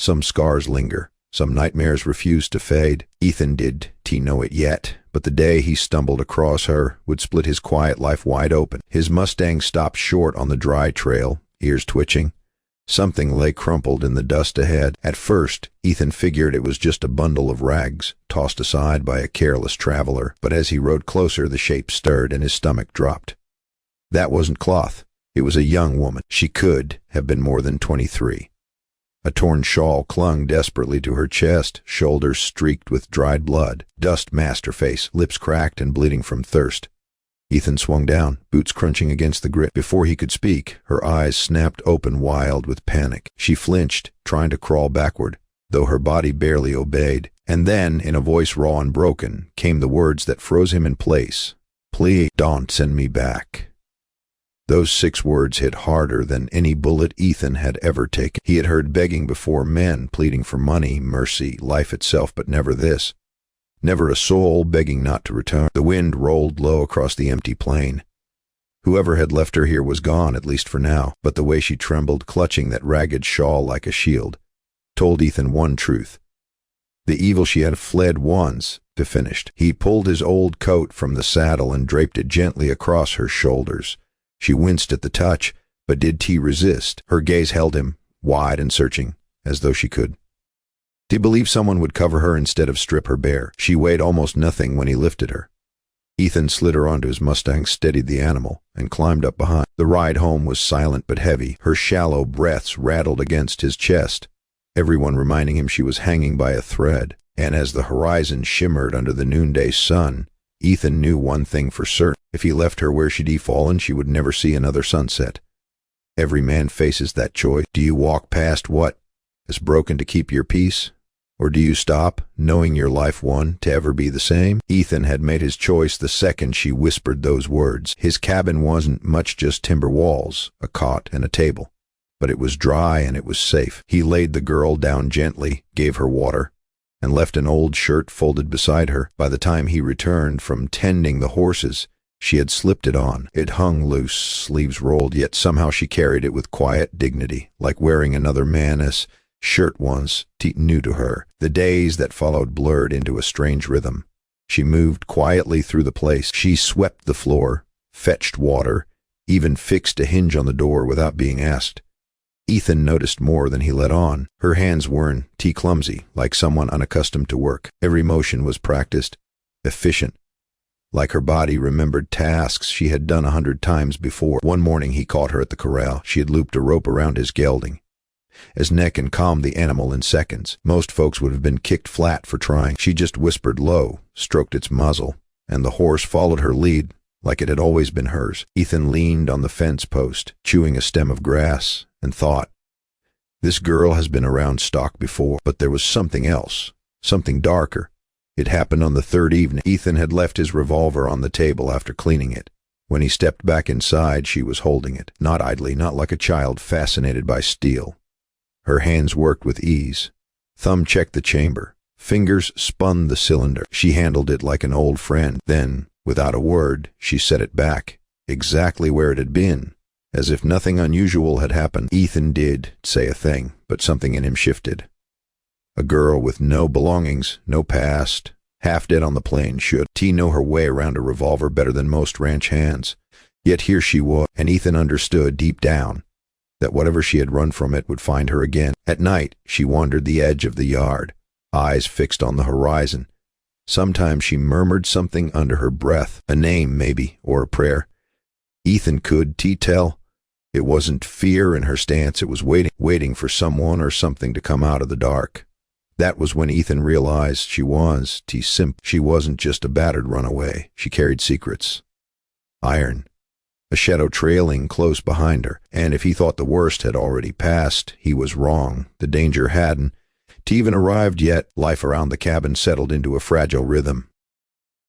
Some scars linger. Some nightmares refuse to fade. Ethan did know it yet, but the day he stumbled across her would split his quiet life wide open. His Mustang stopped short on the dry trail, ears twitching. Something lay crumpled in the dust ahead. At first, Ethan figured it was just a bundle of rags, tossed aside by a careless traveler, but as he rode closer, the shape stirred and his stomach dropped. That wasn't cloth. It was a young woman. She could have been more than 23. A torn shawl clung desperately to her chest, shoulders streaked with dried blood. Dust masked her face, lips cracked and bleeding from thirst. Ethan swung down, boots crunching against the grit. Before he could speak, her eyes snapped open wild with panic. She flinched, trying to crawl backward, though her body barely obeyed. And then, in a voice raw and broken, came the words that froze him in place. "Please, don't send me back." Those 6 words hit harder than any bullet Ethan had ever taken. He had heard begging before, men pleading for money, mercy, life itself, but never this. Never a soul begging not to return. The wind rolled low across the empty plain. Whoever had left her here was gone, at least for now, but the way she trembled, clutching that ragged shawl like a shield, told Ethan one truth. The evil she had fled once, finished. He pulled his old coat from the saddle and draped it gently across her shoulders. She winced at the touch, but did T resist? Her gaze held him, wide and searching, as though she could. Did he believe someone would cover her instead of strip her bare? She weighed almost nothing when he lifted her. Ethan slid her onto his Mustang, steadied the animal, and climbed up behind. The ride home was silent but heavy. Her shallow breaths rattled against his chest, everyone reminding him she was hanging by a thread. And as the horizon shimmered under the noonday sun, Ethan knew one thing for certain. If he left her where she'd fallen, she would never see another sunset. Every man faces that choice. Do you walk past what is broken to keep your peace? Or do you stop, knowing your life won to ever be the same? Ethan had made his choice the second she whispered those words. His cabin wasn't much just timber walls, a cot and a table. But it was dry and it was safe. He laid the girl down gently, gave her water, and left an old shirt folded beside her. By the time he returned from tending the horses, she had slipped it on. It hung loose, sleeves rolled, yet somehow she carried it with quiet dignity, like wearing another man's shirt once, new to her. The days that followed blurred into a strange rhythm. She moved quietly through the place. She swept the floor, fetched water, even fixed a hinge on the door without being asked. Ethan noticed more than he let on. Her hands weren't clumsy, like someone unaccustomed to work. Every motion was practiced, efficient, like her body remembered tasks she had done 100 times before. One morning he caught her at the corral. She had looped a rope around his gelding, as neck and calmed the animal in seconds. Most folks would have been kicked flat for trying. She just whispered low, stroked its muzzle, and the horse followed her lead like it had always been hers. Ethan leaned on the fence post, chewing a stem of grass, and thought, this girl has been around stock before, but there was something else, something darker. It happened on the 3rd evening. Ethan had left his revolver on the table after cleaning it. When he stepped back inside, she was holding it, not idly, not like a child fascinated by steel. Her hands worked with ease. Thumb checked the chamber. Fingers spun the cylinder. She handled it like an old friend. Then, without a word, she set it back, exactly where it had been, as if nothing unusual had happened. Ethan did say a thing, but something in him shifted. A girl with no belongings, no past, half dead on the plains should know her way around a revolver better than most ranch hands. Yet here she was, and Ethan understood deep down that whatever she had run from it would find her again. At night, she wandered the edge of the yard, eyes fixed on the horizon. Sometimes she murmured something under her breath, a name maybe, or a prayer. Ethan could tell. It wasn't fear in her stance, it was waiting for someone or something to come out of the dark. That was when Ethan realized she was simple. She wasn't just a battered runaway. She carried secrets. Iron. A shadow trailing close behind her. And if he thought the worst had already passed, he was wrong. The danger hadn't even arrived yet. Life around the cabin settled into a fragile rhythm.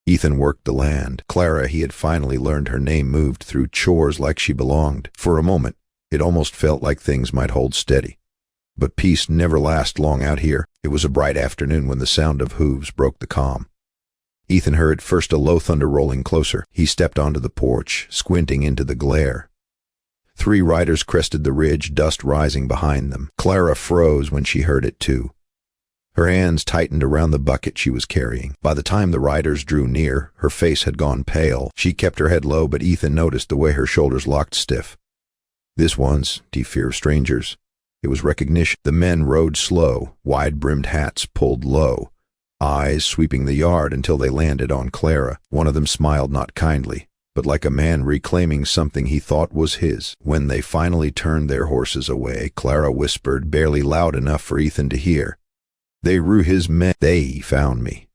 Ethan worked the land. Clara, he had finally learned her name, moved through chores like she belonged. For a moment, it almost felt like things might hold steady. But peace never lasts long out here. It was a bright afternoon when the sound of hooves broke the calm. Ethan heard first a low thunder rolling closer. He stepped onto the porch, squinting into the glare. 3 riders crested the ridge, dust rising behind them. Clara froze when she heard it too. Her hands tightened around the bucket she was carrying. By the time the riders drew near, her face had gone pale. She kept her head low, but Ethan noticed the way her shoulders locked stiff. This one's fear of strangers. It was recognition. The men rode slow, wide-brimmed hats pulled low, eyes sweeping the yard until they landed on Clara. One of them smiled not kindly, but like a man reclaiming something he thought was his. When they finally turned their horses away, Clara whispered, barely loud enough for Ethan to hear, "They rue his men. They found me."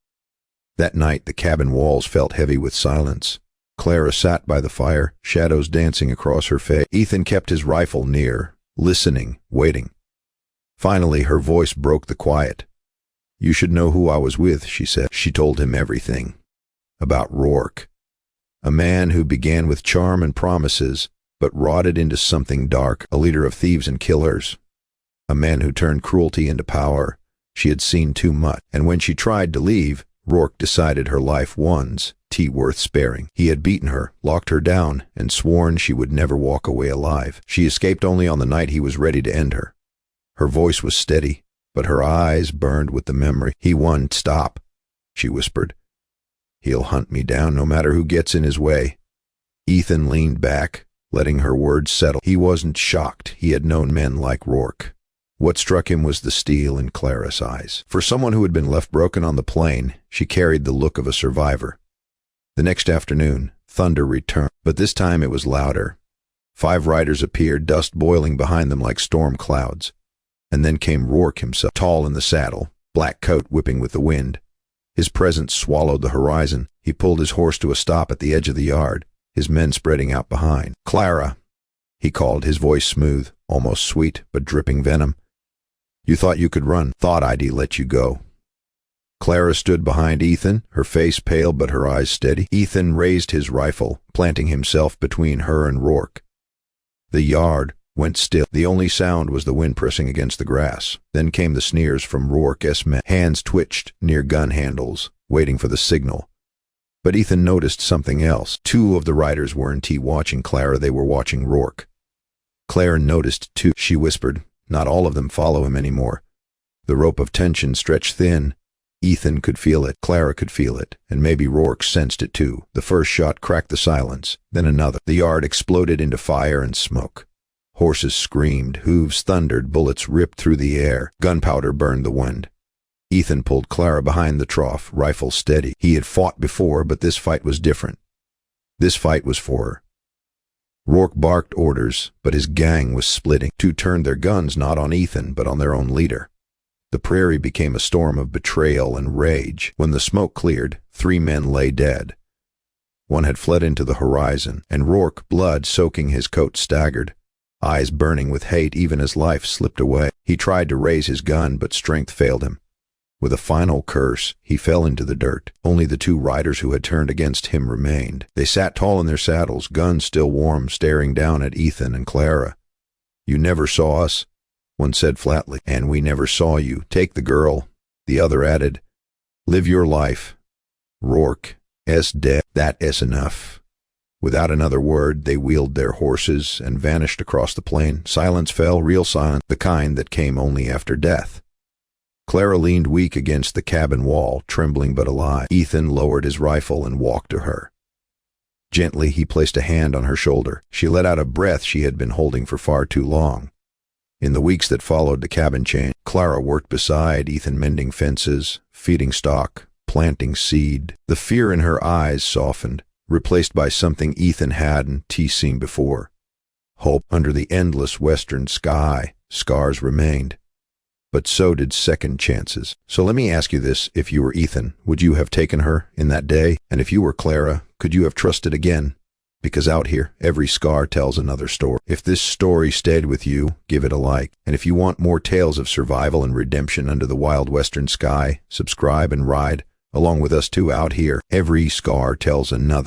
That night the cabin walls felt heavy with silence. Clara sat by the fire, shadows dancing across her face. Ethan kept his rifle near, listening, waiting. Finally her voice broke the quiet. "You should know who I was with," she said. She told him everything. About Rourke. A man who began with charm and promises, but rotted into something dark, a leader of thieves and killers. A man who turned cruelty into power. She had seen too much, and when she tried to leave, Rourke decided her life was worth sparing. He had beaten her, locked her down, and sworn she would never walk away alive. She escaped only on the night he was ready to end her. Her voice was steady, but her eyes burned with the memory. "He won. Stop," she whispered. "He'll hunt me down no matter who gets in his way." Ethan leaned back, letting her words settle. He wasn't shocked. He had known men like Rourke. What struck him was the steel in Clara's eyes. For someone who had been left broken on the plain, she carried the look of a survivor. The next afternoon, thunder returned, but this time it was louder. 5 riders appeared, dust boiling behind them like storm clouds. And then came Rourke himself, tall in the saddle, black coat whipping with the wind. His presence swallowed the horizon. He pulled his horse to a stop at the edge of the yard, his men spreading out behind. "Clara," he called, his voice smooth, almost sweet, but dripping venom. "You thought you could run. Thought I'd let you go." Clara stood behind Ethan, her face pale but her eyes steady. Ethan raised his rifle, planting himself between her and Rourke. The yard went still. The only sound was the wind pressing against the grass. Then came the sneers from Rourke's men. Hands twitched near gun handles, waiting for the signal. But Ethan noticed something else. 2 of the riders weren't watching Clara, they were watching Rourke. Clara noticed too. She whispered, "Not all of them follow him anymore." The rope of tension stretched thin. Ethan could feel it, Clara could feel it, and maybe Rourke sensed it too. The first shot cracked the silence, then another. The yard exploded into fire and smoke. Horses screamed, hooves thundered, bullets ripped through the air. Gunpowder burned the wind. Ethan pulled Clara behind the trough, rifle steady. He had fought before, but this fight was different. This fight was for her. Rourke barked orders, but his gang was splitting. 2 turned their guns not on Ethan, but on their own leader. The prairie became a storm of betrayal and rage. When the smoke cleared, 3 men lay dead. One had fled into the horizon, and Rourke, blood soaking his coat, staggered, eyes burning with hate even as life slipped away. He tried to raise his gun, but strength failed him. With a final curse, he fell into the dirt. Only the 2 riders who had turned against him remained. They sat tall in their saddles, guns still warm, staring down at Ethan and Clara. "You never saw us," one said flatly. "And we never saw you. Take the girl," the other added. "Live your life. Rourke is dead. That is enough." Without another word, they wheeled their horses and vanished across the plain. Silence fell, real silence, the kind that came only after death. Clara leaned weak against the cabin wall, trembling but alive. Ethan lowered his rifle and walked to her. Gently, he placed a hand on her shoulder. She let out a breath she had been holding for far too long. In the weeks that followed the cabin change, Clara worked beside Ethan, mending fences, feeding stock, planting seed. The fear in her eyes softened, replaced by something Ethan hadn't seen before. Hope. Under the endless western sky, scars remained. But so did second chances. So let me ask you this: if you were Ethan, would you have taken her in that day? And if you were Clara, could you have trusted again? Because out here, every scar tells another story. If this story stayed with you, give it a like. And if you want more tales of survival and redemption under the wild western sky, subscribe and ride along with us too. Out here, every scar tells another.